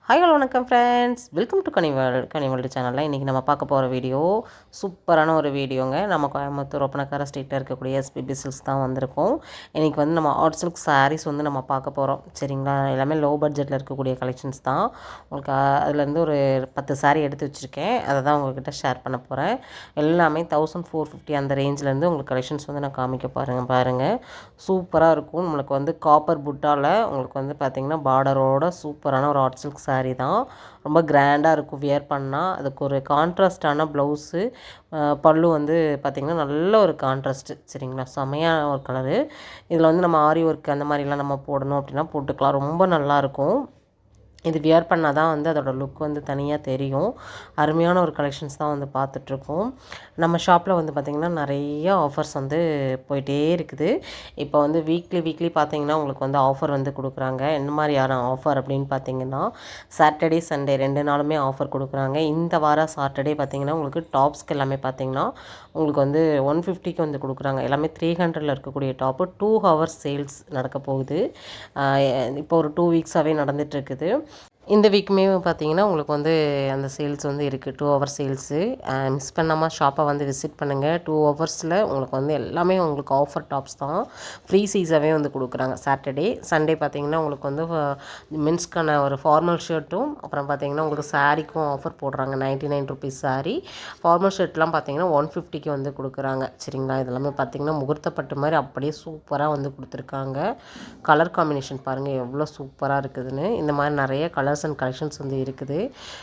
Hi hello வணக்கம் friends, welcome to கனிவேல்டு சேனலில் இன்றைக்கி நம்ம பார்க்க போகிற வீடியோ சூப்பரான ஒரு வீடியோங்க. நம்ம கோயம்புத்தூர் ஒப்பனக்கார ஸ்ட்ரீட்டில் இருக்கக்கூடிய எஸ்பிபி சில்க்ஸ் தான் வந்திருக்கோம். இன்றைக்கி வந்து நம்ம ஆர்ட் சில்க் சாரீஸ் வந்து நம்ம பார்க்க போகிறோம். சரிங்களா, எல்லாமே லோ பட்ஜெட்டில் இருக்கக்கூடிய கலெக்ஷன்ஸ் தான். உங்களுக்கு அதுலேருந்து ஒரு 10 சாரீ எடுத்து வச்சுருக்கேன். அதை தான் உங்கள்கிட்ட ஷேர் பண்ண போகிறேன். எல்லாமே 1450 அந்த ரேஞ்சிலேருந்து உங்களுக்கு கலெக்ஷன்ஸ் வந்து நான் காமிக்க பாருங்கள். சூப்பராக இருக்கும். நம்மளுக்கு வந்து காப்பர் புட்டாவில் உங்களுக்கு வந்து பார்த்திங்கன்னா பார்டரோட சூப்பரான ஒரு ஆர்ட் சில்க் சாரீ தான். ரொம்ப கிராண்டாக இருக்கும் வியர் பண்ணால். அதுக்கு ஒரு கான்ட்ராஸ்டான ப்ளவுஸு, பல்லு வந்து பார்த்திங்கன்னா நல்ல ஒரு கான்ட்ராஸ்ட்டு. சரிங்களா, செமையான ஒரு கலரு. இதில் வந்து நம்ம ஆரி ஒர்க் அந்த மாதிரிலாம் நம்ம போடணும் அப்படின்னா போட்டுக்கலாம். ரொம்ப நல்லாயிருக்கும். இது வியர் பண்ணால் தான் வந்து அதோடய லுக் வந்து தனியாக தெரியும். அருமையான ஒரு கலெக்ஷன்ஸ் தான் வந்து பார்த்துட்ருக்கோம். நம்ம ஷாப்பில் வந்து பார்த்திங்கன்னா நிறைய ஆஃபர்ஸ் வந்து போயிட்டே இருக்குது. இப்போ வந்து வீக்லி பார்த்திங்கன்னா உங்களுக்கு வந்து ஆஃபர் வந்து கொடுக்குறாங்க. என்ன மாதிரியான ஆஃபர் அப்படின்னு பார்த்திங்கன்னா, சாட்டர்டே சண்டே 2 நாளுமே ஆஃபர் கொடுக்குறாங்க. இந்த வாரம் சாட்டர்டே பார்த்திங்கன்னா உங்களுக்கு டாப்ஸ்க்கு எல்லாமே பார்த்திங்கன்னா உங்களுக்கு வந்து 150க்கு வந்து கொடுக்குறாங்க. எல்லாமே 300ல் இருக்கக்கூடிய டாப்பு 2 ஹவர்ஸ் சேல்ஸ் நடக்க போகுது. இப்போ ஒரு 2 வீக்ஸாகவே நடந்துகிட்ருக்குது. இந்த வீக்குமே பார்த்தீங்கன்னா உங்களுக்கு வந்து அந்த சேல்ஸ் வந்து இருக்குது. 2 ஹவர் சேல்ஸு. மிஸ் பண்ணாமல் ஷாப்பை வந்து விசிட் பண்ணுங்கள். 2 ஹவர்ஸில் உங்களுக்கு வந்து எல்லாமே உங்களுக்கு ஆஃபர் டாப்ஸ் தான் ஃப்ரீ சைஸாகவே வந்து கொடுக்குறாங்க. சாட்டர்டே சண்டே பார்த்திங்கன்னா உங்களுக்கு வந்து மென்ஸ்க்கான ஒரு ஃபார்மல் ஷர்ட்டும், அப்புறம் பார்த்திங்கன்னா உங்களுக்கு சாரீக்கும் ஆஃபர் போடுறாங்க. 99 ருபீஸ் சாரீ. ஃபார்மல் ஷர்ட்லாம் பார்த்திங்கன்னா 150க்கு வந்து கொடுக்குறாங்க. சரிங்களா, இதெல்லாமே பார்த்திங்கன்னா முகூர்த்தப்பட்டு மாதிரி அப்படியே சூப்பராக வந்து கொடுத்துருக்காங்க. கலர் காம்பினேஷன் பாருங்கள் எவ்வளோ சூப்பராக இருக்குதுன்னு. இந்த மாதிரி நிறைய கலர்ஸ் அண்ட் கலெக்ஷன்ஸ் வந்து இருக்குது.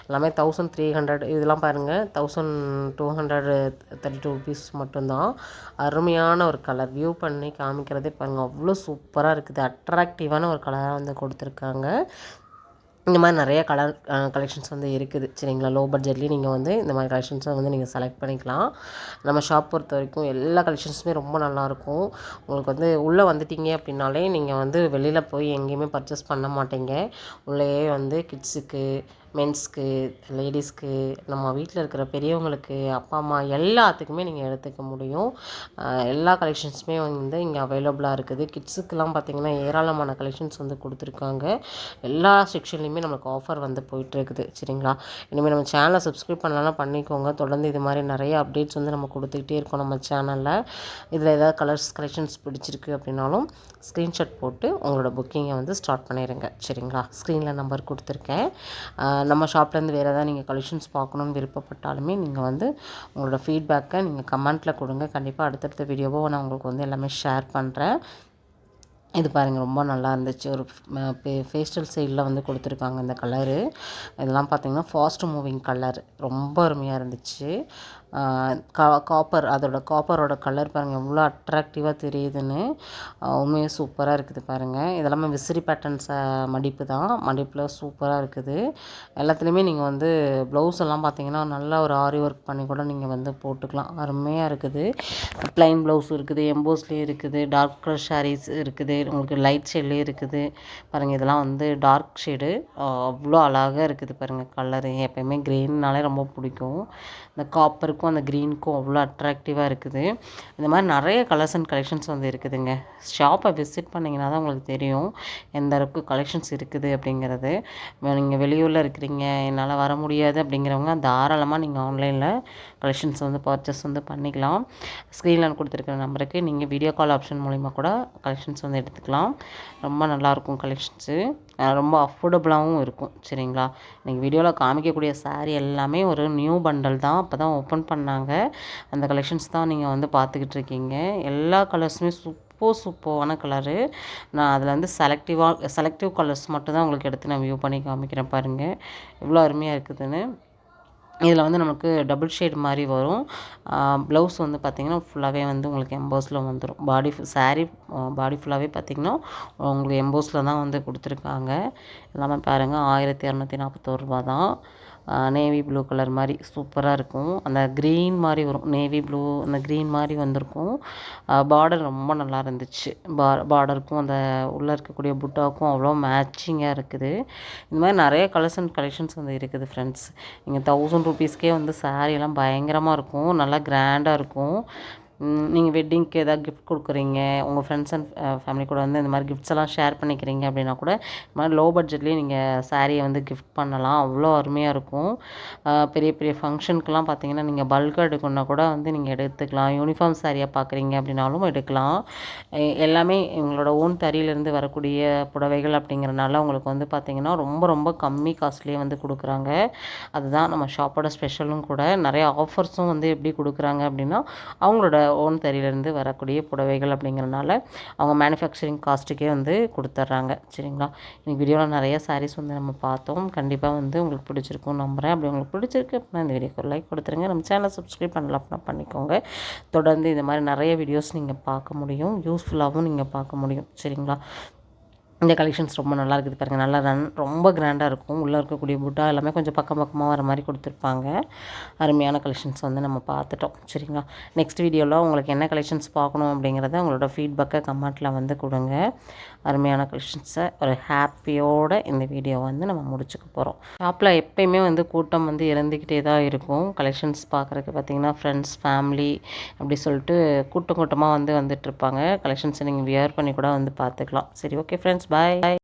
எல்லாமே 1300. இதெல்லாம் பாருங்கள் 1232 ருபீஸ் மட்டும்தான். அருமையான ஒரு கலர். வியூ பண்ணி காமிக்கிறதே பாருங்கள் அவ்வளோ சூப்பராக இருக்குது. அட்ராக்டிவான ஒரு கலராக வந்து கொடுத்துருக்காங்க. இந்த மாதிரி நிறைய கலெக்ஷன்ஸ் வந்து இருக்குது. சரிங்களா, லோ பட்ஜெட்லேயும் நீங்கள் வந்து இந்த மாதிரி கலெக்ஷன்ஸை வந்து நீங்கள் செலக்ட் பண்ணிக்கலாம். நம்ம ஷாப் பொறுத்த வரைக்கும் எல்லா கலெக்ஷன்ஸுமே ரொம்ப நல்லாயிருக்கும். உங்களுக்கு வந்து உள்ளே வந்துட்டீங்க அப்படின்னாலே நீங்கள் வந்து வெளியில் போய் எங்கேயுமே பர்ச்சேஸ் பண்ண மாட்டீங்க. உள்ளேயே வந்து கிட்ஸுக்கு, மென்ஸ்க்கு, லேடிஸ்க்கு, நம்ம வீட்டில் இருக்கிற பெரியவங்களுக்கு, அப்பா அம்மா எல்லாத்துக்குமே நீங்கள் எடுத்துக்க முடியும். எல்லா கலெக்ஷன்ஸுமே வந்து இங்கே அவைலபிளாக இருக்குது. கிட்ஸுக்கெல்லாம் பார்த்திங்கன்னா ஏராளமான கலெக்ஷன்ஸ் வந்து கொடுத்துருக்காங்க. எல்லா செக்ஷன்லேயுமே நம்மளுக்கு ஆஃபர் வந்து போயிட்டுருக்குது. சரிங்களா, இனிமேல் நம்ம சேனலை சப்ஸ்கிரைப் பண்ணலாம் பண்ணிக்கோங்க. தொடர்ந்து இது மாதிரி நிறைய அப்டேட்ஸ் வந்து நம்ம கொடுத்துக்கிட்டே இருக்கோம் நம்ம சேனலில். இதில் ஏதாவது கலெக்ஷன்ஸ் பிடிச்சிருக்கு அப்படின்னாலும் ஸ்க்ரீன்ஷாட் போட்டு உங்களோட புக்கிங்கை வந்து ஸ்டார்ட் பண்ணிடுங்க. சரிங்களா, ஸ்க்ரீனில் நம்பர் கொடுத்துருக்கேன். நம்ம ஷாப்லேருந்து வேறு ஏதாவது நீங்கள் கலெக்ஷன்ஸ் பார்க்கணுன்னு விருப்பப்பட்டாலுமே நீங்கள் வந்து உங்களோட ஃபீட்பேக்கை நீங்கள் கமெண்ட்டில் கொடுங்க. கண்டிப்பாக அடுத்தடுத்த வீடியோவோ நான் உங்களுக்கு வந்து எல்லாமே ஷேர் பண்ணுறேன். இது பாருங்கள் ரொம்ப நல்லா இருந்துச்சு. ஒரு பேஸ்டல் சைடில் வந்து கொடுத்துருக்காங்க இந்த கலரு. இதெல்லாம் பார்த்திங்கன்னா ஃபாஸ்ட் மூவிங் கலர். ரொம்ப அருமையாக இருந்துச்சு. காப்பரோட கலர் பாருங்கள் எவ்வளோ அட்ராக்டிவாக தெரியுதுன்னு. உண்மையாக சூப்பராக இருக்குது பாருங்கள். இதெல்லாமே விசிறி பேட்டர்ன்ஸ் மடிப்பு தான். மடிப்பில் சூப்பராக இருக்குது. எல்லாத்துலேயுமே நீங்கள் வந்து ப்ளவுஸ் எல்லாம் பார்த்திங்கன்னா நல்லா ஒரு ஆரி ஒர்க் பண்ணி கூட நீங்கள் வந்து போட்டுக்கலாம். அருமையாக இருக்குது. ப்ளைன் ப்ளவுஸ் இருக்குது, எம்போஸ்லேயும் இருக்குது, டார்க் கலர் ஷாரீஸ் இருக்குது, உங்களுக்கு லைட் ஷேட்லேயும் இருக்குது. பாருங்கள் இதெல்லாம் வந்து டார்க் ஷேடு. அவ்வளோ அழகாக இருக்குது பாருங்கள் கலரு. எப்போயுமே க்ரீன்னாலே ரொம்ப பிடிக்கும். இந்த காப்பருக்கும் அந்த க்ரீனுக்கும் அவ்வளோ அட்ராக்டிவாக இருக்குது. இந்த மாதிரி நிறைய கலர்ஸ் அண்ட் கலெக்ஷன்ஸ் வந்து இருக்குதுங்க. ஷாப்பை விசிட் பண்ணிங்கன்னா தான் உங்களுக்கு தெரியும் எந்த அளவுக்கு கலெக்ஷன்ஸ் இருக்குது அப்படிங்கிறது. நீங்கள் வெளியூரில் இருக்கிறீங்க, என்னால் வர முடியாது அப்படிங்கிறவங்க தாராளமாக நீங்கள் ஆன்லைனில் கலெக்ஷன்ஸ் வந்து பர்ச்சேஸ் வந்து பண்ணிக்கலாம். ஸ்க்ரீனில் கொடுத்துருக்கிற நம்பருக்கு நீங்கள் வீடியோ கால் ஆப்ஷன் மூலிமா கூட கலெக்ஷன்ஸ் வந்து எடுத்துக்கலாம். ரொம்ப நல்லாயிருக்கும் கலெக்ஷன்ஸு. ரொம்ப அஃபோர்டபுளாகவும் இருக்கும். சரிங்களா, இன்றைக்கி வீடியோவில் காமிக்கக்கூடிய சாரீ எல்லாமே ஒரு நியூ பண்டல் தான். அப்போ தான் ஓப்பன் பண்ணாங்க. அந்த கலெக்ஷன்ஸ் தான் நீங்கள் வந்து பார்த்துக்கிட்டு இருக்கீங்க. எல்லா கலர்ஸுமே சூப்பரான கலரு. நான் அதில் வந்து செலக்டிவ் கலர்ஸ் மட்டும் தான் உங்களுக்கு எடுத்து நான் வியூ பண்ணி காமிக்கிறேன் பாருங்கள் எவ்வளோ அருமையாக இருக்குதுன்னு. இதில் வந்து நமக்கு டபுள் ஷேட் மாதிரி வரும். ப்ளவுஸ் வந்து பார்த்திங்கன்னா ஃபுல்லாகவே வந்து உங்களுக்கு எம்போஸில் வந்துடும். சாரீ பாடி ஃபுல்லாகவே பார்த்திங்கன்னா உங்களுக்கு எம்போஸில் தான் வந்து கொடுத்துருக்காங்க. எல்லாமே பாருங்கள் 1241 தான். நேவி ப்ளூ கலர் மாதிரி சூப்பராக இருக்கும். அந்த க்ரீன் மாதிரி வரும். நேவி ப்ளூ அந்த க்ரீன் மாதிரி வந்திருக்கும். பார்டர் ரொம்ப நல்லா இருந்துச்சு. பார்டருக்கும் அந்த உள்ளே இருக்கக்கூடிய புட்டாவுக்கும் அவ்வளோ மேட்சிங்காக இருக்குது. இந்த மாதிரி நிறைய கலர்ஸ் அண்ட் கலெக்ஷன்ஸ் வந்து இருக்குது ஃப்ரெண்ட்ஸ். நீங்கள் 1000 ருபீஸ்க்கே வந்து சாரீலாம் பயங்கரமாக இருக்கும். நல்லா கிராண்டாக இருக்கும். நீங்கள் வெட்டிங்க்கு எதாவது கிஃப்ட் கொடுக்குறீங்க, உங்கள் ஃப்ரெண்ட்ஸ் அண்ட் ஃபேமிலி கூட வந்து இந்த மாதிரி கிஃப்ட்ஸ் எல்லாம் ஷேர் பண்ணிக்கிறீங்க அப்படின்னா கூட இந்த மாதிரி லோ பட்ஜெட்லேயே நீங்கள் சாரியை வந்து கிஃப்ட் பண்ணலாம். அவ்வளோ அருமையாக இருக்கும். பெரிய பெரிய ஃபங்க்ஷனுக்குலாம் பார்த்தீங்கன்னா நீங்கள் பல்காக எடுக்கணுன்னா கூட வந்து நீங்கள் எடுத்துக்கலாம். யூனிஃபார்ம் சாரியாக பார்க்குறீங்க அப்படின்னாலும் எடுக்கலாம். எல்லாமே எங்களோட ஓன் தறியிலேருந்து வரக்கூடிய புடவைகள் அப்படிங்கிறனால உங்களுக்கு வந்து பார்த்திங்கன்னா ரொம்ப ரொம்ப கம்மி காஸ்ட்லேயே வந்து கொடுக்குறாங்க. அதுதான் நம்ம ஷாப்போட ஸ்பெஷலும் கூட. நிறைய ஆஃபர்ஸும் வந்து எப்படி கொடுக்குறாங்க அப்படின்னா அவங்களோட ஓன் தறியிலேருந்து வரக்கூடிய புடவைகள் அப்படிங்கிறனால அவங்க மேனுஃபேக்சரிங் காஸ்ட்டுக்கே வந்து கொடுத்துட்றாங்க. சரிங்களா? இன்னைக்கு வீடியோவில் நிறைய சாரீஸ் வந்து நம்ம பார்த்தோம். கண்டிப்பாக வந்து உங்களுக்கு பிடிச்சிருக்கும்னு நம்புகிறேன். அப்படி உங்களுக்கு பிடிச்சிருக்கு அப்படின்னா இந்த வீடியோக்கு ஒரு லைக் கொடுத்துருங்க. நம்ம சேனலை சப்ஸ்கிரைப் பண்ணலாம் அப்படின்னா பண்ணிக்கோங்க. தொடர்ந்து இந்த மாதிரி நிறைய வீடியோஸ் நீங்கள் பார்க்க முடியும். யூஸ்ஃபுல்லாகவும் நீங்கள் பார்க்க முடியும். சரிங்களா? இந்த கலெக்ஷன்ஸ் ரொம்ப நல்லா இருக்குது பாருங்கள். நல்லா ரொம்ப கிராண்டாக இருக்கும். உள்ளே இருக்கக்கூடிய புட்டா எல்லாமே கொஞ்சம் பக்கம் பக்கமாக வர மாதிரி கொடுத்துருப்பாங்க. அருமையான கலெக்ஷன்ஸ் வந்து நம்ம பார்த்துட்டோம். சரிங்களா? நெக்ஸ்ட் வீடியோவில் உங்களுக்கு என்ன கலெக்ஷன்ஸ் பார்க்கணும் அப்படிங்கிறத உங்களோட ஃபீட்பேக்கை கமெண்ட்டில் வந்து கொடுங்க. அருமையான கலெக்ஷன்ஸை ஒரு ஹாப்பியோடு இந்த வீடியோ வந்து நம்ம முடிச்சுக்க போகிறோம். ஷாப்பில் எப்பயுமே வந்து கூட்டம் வந்து இருந்துக்கிட்டே தான் இருக்கும். கலெக்ஷன்ஸ் பார்க்குறதுக்கு பார்த்திங்கன்னா ஃப்ரெண்ட்ஸ், ஃபேமிலி அப்படி சொல்லிட்டு கூட்டமாக வந்துட்டுருப்பாங்க. கலெக்ஷன்ஸை நீங்கள் வியர் பண்ணி கூட வந்து பார்த்துக்கலாம். சரி, ஓகே ஃப்ரெண்ட்ஸ், பாய்.